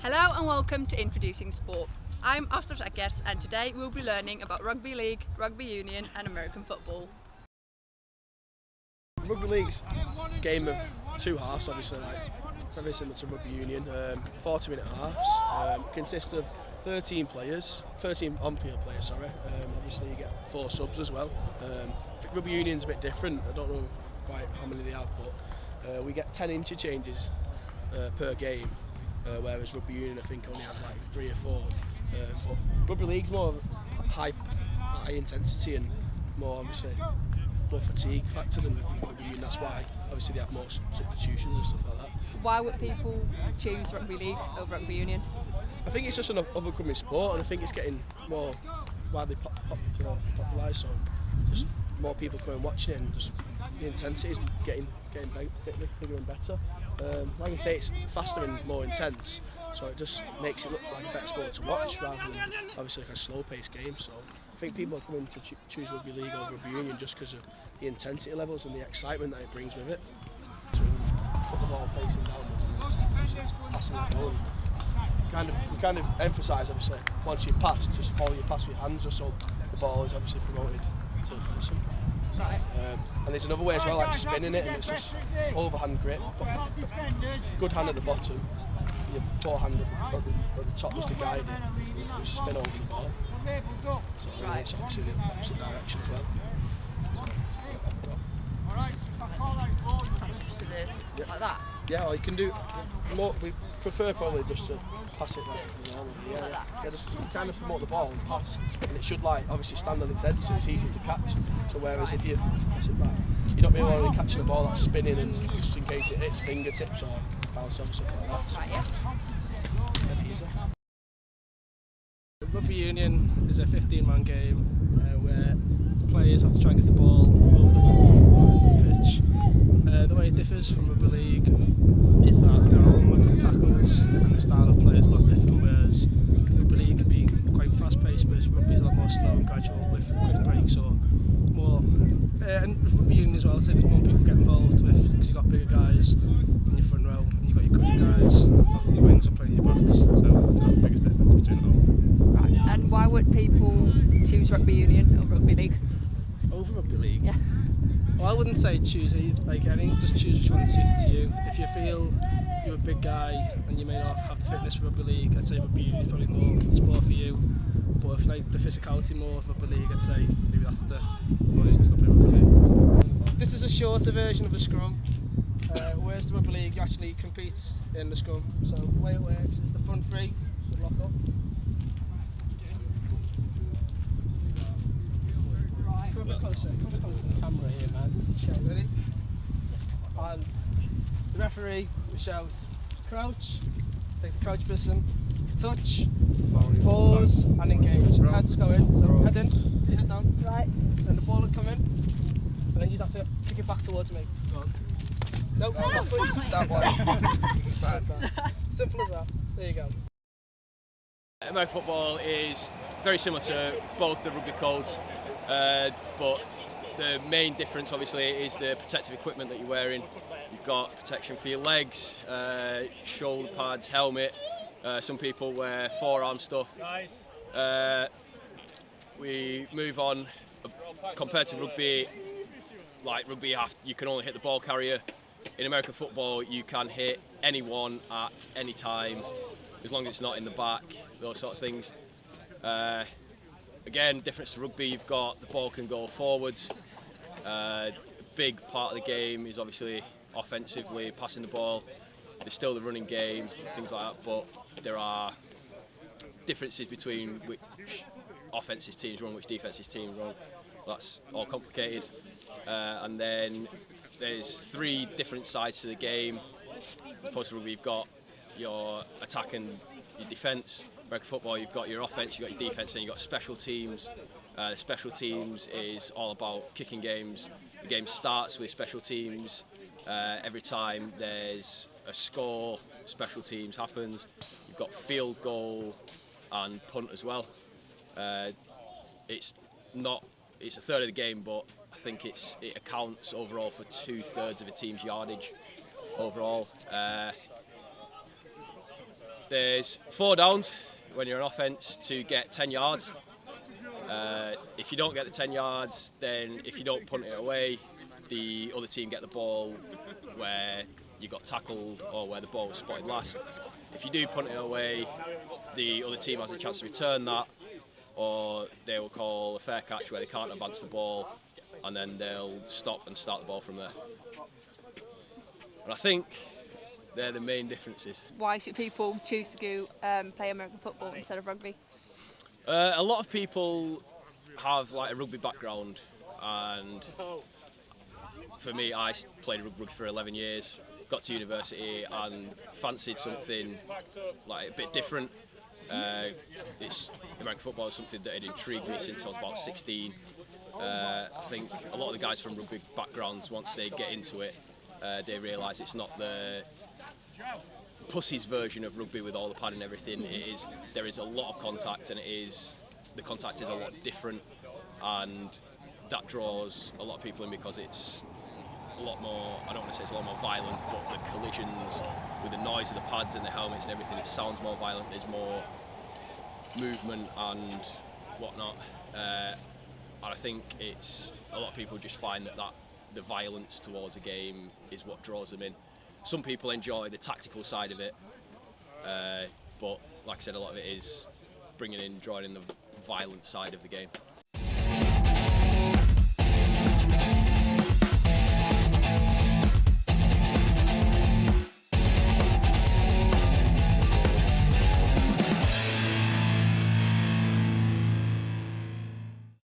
Hello and welcome to Introducing Sport. I'm Astrid Eckert and today we'll be learning about rugby league, rugby union and American football. Rugby league's a game of two halves, obviously, very similar to rugby union. 40-minute halves, consists of 13 on-field players, sorry. Obviously you get 4 subs as well. I think rugby union's a bit different, I don't know quite how many they have, but we get 10 interchanges per game, whereas rugby union I think only has like 3 or 4. But rugby league's more high intensity and more obviously more fatigue factor than rugby union. That's why obviously they have more substitutions and stuff like that. Why would people choose rugby league over rugby union? I think it's just an up-and-coming sport, and I think it's getting more widely popularised. So just more people coming and watching it, and just the intensity is getting bigger and better. Like I say, it's faster and more intense, so it just makes it look like a better sport to watch rather than obviously like a slow-paced game. So I think people are coming to choose rugby league over rugby union just because of the intensity levels and the excitement that it brings with it. So put the ball facing downwards and passing the ball. We kind of emphasise obviously once you pass, just follow your pass with your hands, just so the ball is obviously promoted to the person. Right. And there's another way as well, like spinning it, and it's just overhand grip, good hand at the bottom, your forehand at the top just to guide it, you spin over the ball. So right. It's obviously the opposite direction as well. Just to this, Yeah. like that? Yeah, or you can do more, we prefer probably just to pass it like normally. Like that? Yeah, just kind of promote the ball and pass, and it should like obviously stand on its head so it's easy to catch. So whereas if you pass it back, you don't really want to be catching a ball that's spinning and just in case it hits fingertips or bounce off stuff like that. So Right, yeah. dead easy. Rugby union is a 15-man game where players have to try and get the ball over the pitch. The way it differs from rugby league is that there are unlimited tackles and the style of play is a lot different, whereas rugby league can be quite fast-paced, whereas rugby is a lot more slow and gradual with quick breaks or more. And with rugby union as well, I'd say there's more people get involved with because you've got bigger guys in your front row and you've got your quicker guys out on your wings and playing your backs. So that's the biggest difference between them. Right. And why would people choose rugby union over rugby league? Over rugby league? Yeah. Well, I wouldn't say choose anything, just choose which one is suited to you. If you feel you're a big guy and you may not have the fitness for rugby league, I'd say rugby union is probably more the sport for you. But if you like the physicality more of rugby league, I'd say maybe that's the more reason to go play rugby league. This is a shorter version of the scrum, whereas the rugby league you actually compete in the scrum. So the way it works is the front three would lock up. Come a bit closer to the camera here, man. Okay, ready? And the referee will shout, crouch, take the crouch position, touch, pause, and engage. Heads go in, so head in, head down. Right. Then the ball will come in, and then you'd have to kick it back towards me. Go on. Nope, not please. That way. Simple as that. There you go. American football is very similar to both the rugby codes, but the main difference obviously is the protective equipment that you're wearing. You've got protection for your legs, shoulder pads, helmet. Some people wear forearm stuff. We move on. Compared to rugby, like rugby you can only hit the ball carrier. In American football you can hit anyone at any time, as long as it's not in the back, those sort of things. Again, difference to rugby, you've got the ball can go forwards. A big part of the game is obviously offensively passing the ball. There's still the running game, things like that, but there are differences between which offensive teams run, which defensive teams run. That's all complicated. And then there's 3 different sides to the game. As opposed to rugby, you've got your attack and your defence. American football, you've got your offence, you've got your defence, and you've got special teams. The special teams is all about kicking games. The game starts with special teams. Every time there's a score, special teams happens. You've got field goal and punt as well. It's a third of the game, but I think it accounts overall for 2/3 of a team's yardage overall. There's 4 downs when you're on offence to get 10 yards. If you don't get the 10 yards, then if you don't punt it away, the other team get the ball where you got tackled or where the ball was spotted last. If you do punt it away, the other team has a chance to return that, or they will call a fair catch where they can't advance the ball, and then they'll stop and start the ball from there. And I think they're the main differences. Why should people choose to go play American football instead of rugby? A lot of people have like a rugby background, and for me, I played rugby for 11 years, got to university and fancied something like a bit different. American football is something that had intrigued me since I was about 16. I think a lot of the guys from rugby backgrounds, once they get into it, they realise it's not the pussy's version of rugby with all the pad and everything. There is a lot of contact, and the contact is a lot different, and that draws a lot of people in because it's a lot more, I don't want to say it's a lot more violent, but the collisions with the noise of the pads and the helmets and everything, it sounds more violent. There's more movement and whatnot, and I think it's a lot of people just find that the violence towards a game is what draws them in. Some people enjoy the tactical side of it, but like I said, a lot of it is drawing in the violent side of the game.